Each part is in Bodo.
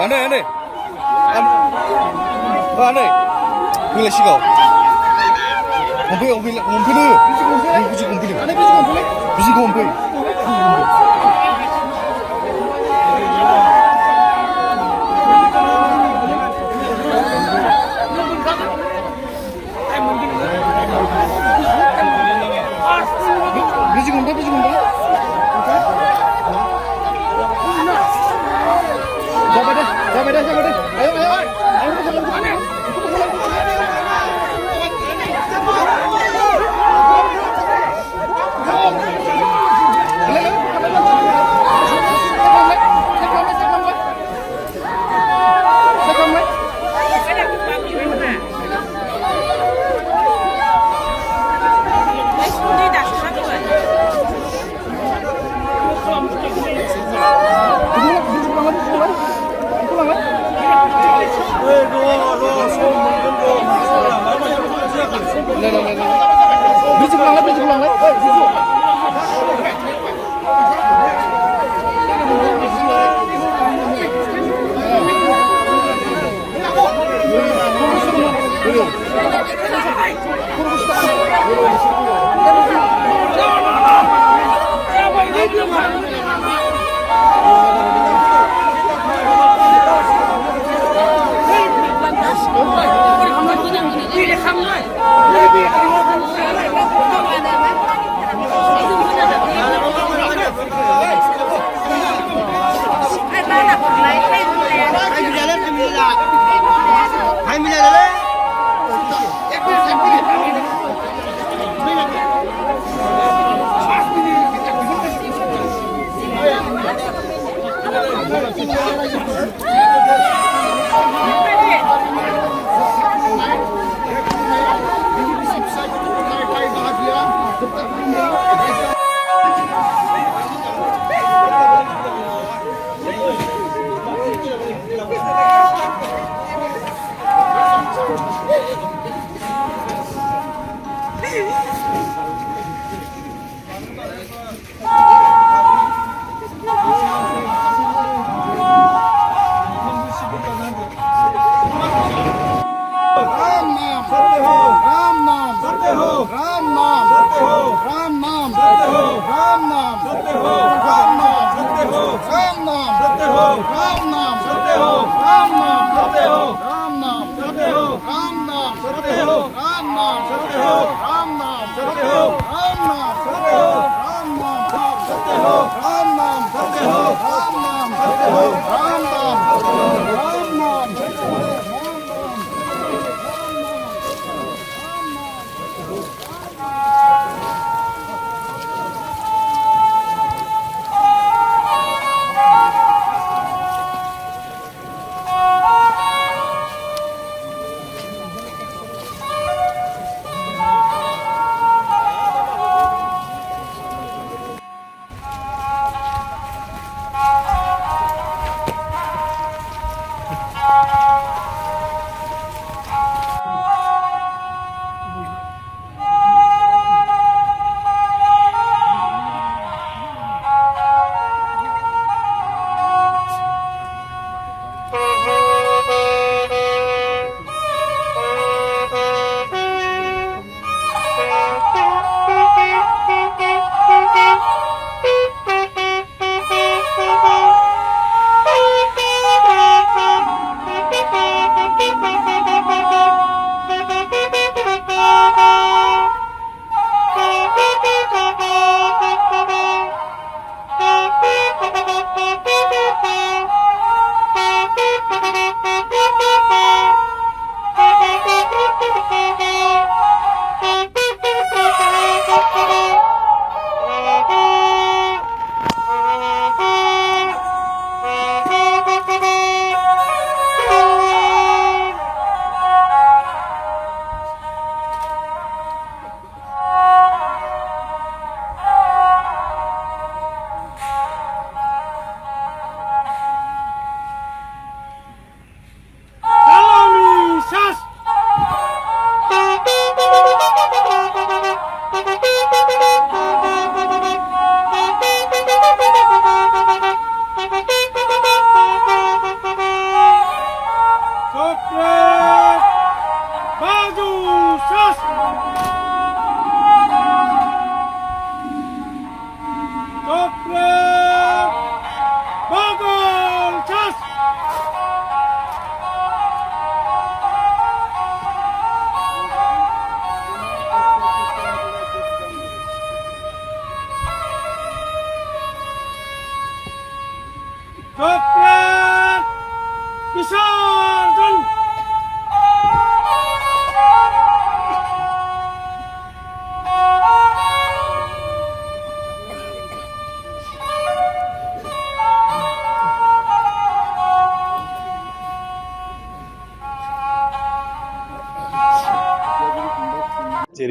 Ane, ane, bila sigaw. Ompe na. Bisi kompe na. Bisi kompe.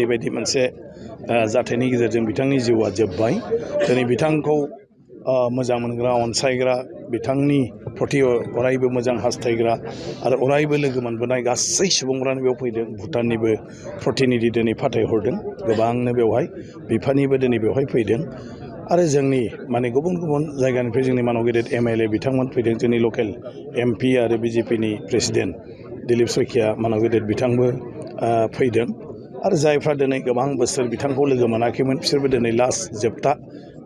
बेबायदि मोनसे जाथायनि गेजेरजों बिथांनि जिउआ जोब्बाय। दिनै बिथांखौ मोजां मोनग्रा अनसायग्रा बिथांनि प्रति अरायबो मोजां हास्थायग्रा आरो अरायबो लोगो मोनबोनाय गासै सुबुंफ्रानो बेयाव फैदों। भुटाननिबो प्रतिनिधि दिनै फाथायहरदों गोबांनो बेवहाय बिफानिबो दिनै बेवहाय फैदों आरो जोंनि माने गुबुन गुबुन जायगानिफ्राय जोंनि मानाव गेदेर MLA बिथांमोन फैदों। जोंनि लकेल MP आरो BJPनि प्रेसिडेन्ट दिलीप शइकिया मानाव गेदेर बिथांबो फैदों आरो जायफ्रा दिनै गोबां बोसोर बिथांखौ लोगो मोनाखैमोन बिसोरबो दिनै लास्ट जोबथा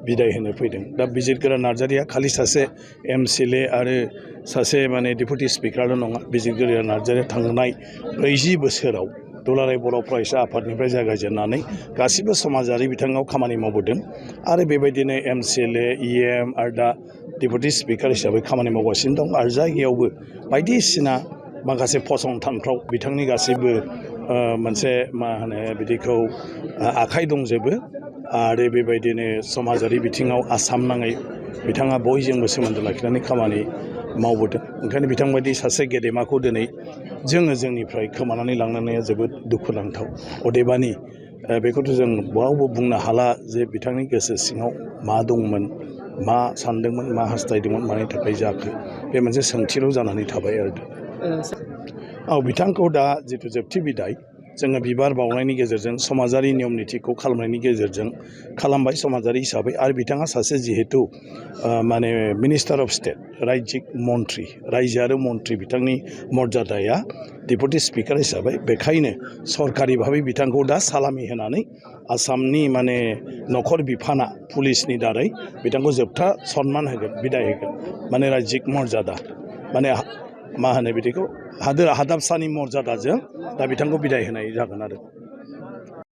बिदाय होनो फैदों। दा बिजिरगोरा नार्जारिया खालि सासे MCLA आरो सासे माने डेपुटि स्पिकारल' नङा। बिजिरगोरा नार्जारिया थांनाय 40 बोसोराव दुलाराय बर' फरायसा आफादनिफ्राय जागायजेननानै गासिबो समाजारि बिथिङाव खामानि मावबोदों आरो बेबायदिनो MCLA EM आरो दा डेपुटि स्पिकार हिसाबै खामानि मावगासिनो दं आरो जायगायावबो बायदिसिना माखासे फसंथानफ्राव बिथांनि गासैबो मोनसे मा होनो बिदिखौ आखाइ दंजोबो आरो बेबायदिनो समाजारि बिथिङाव आसाम नाङै बिथाङा बयजोंबो सोमोन्दो लाखिनानै खामानि मावबोदों। ओंखायनो बिथांबायदि सासे गेदेमाखौ दिनै जोंनिफ्राय खोमानानै लांनाया जोबोद दुखुनांथाव। अदेबानि बेखौथ' जों बरावबो बुंनो हाला जे बिथांनि गोसो सिङाव मा दंमोन, मा सानदोंमोन, मा हास्थायदोंमोन, मानि थाखाय जाखो, बे मोनसे सोंथिल' जानानै थाबाय आरो बिथांखौ दा जिथु जोबथि बिदाय जोङो बिबार बावनायनि गेजेरजों समाजारि नियम निथिखौ खालामनायनि गेजेरजों खालामबाय समाजारि हिसाबै। आरो बिथाङा सासे जिहेतु माने मिनिस्टार अफ स्टेट रायजिक मन्त्रि, रायजो आरो मन्त्रि बिथांनि मर्यादाया डेपुटि स्पिकार हिसाबै, बेखायनो सरकारि भाबै बिथांखौ दा सालामि होनानै आसामनि माने नखर बिफाना पुलिसनि दारै बिथांखौ जोबथा सनमान होगोन, बिदाय होगोन। माने रायजिक मर्यादा माने मा होनो बिदिखौ हादाबसानि मर्यादाजों दा बिथांखौ बिदाय होनाय जागोन आरो।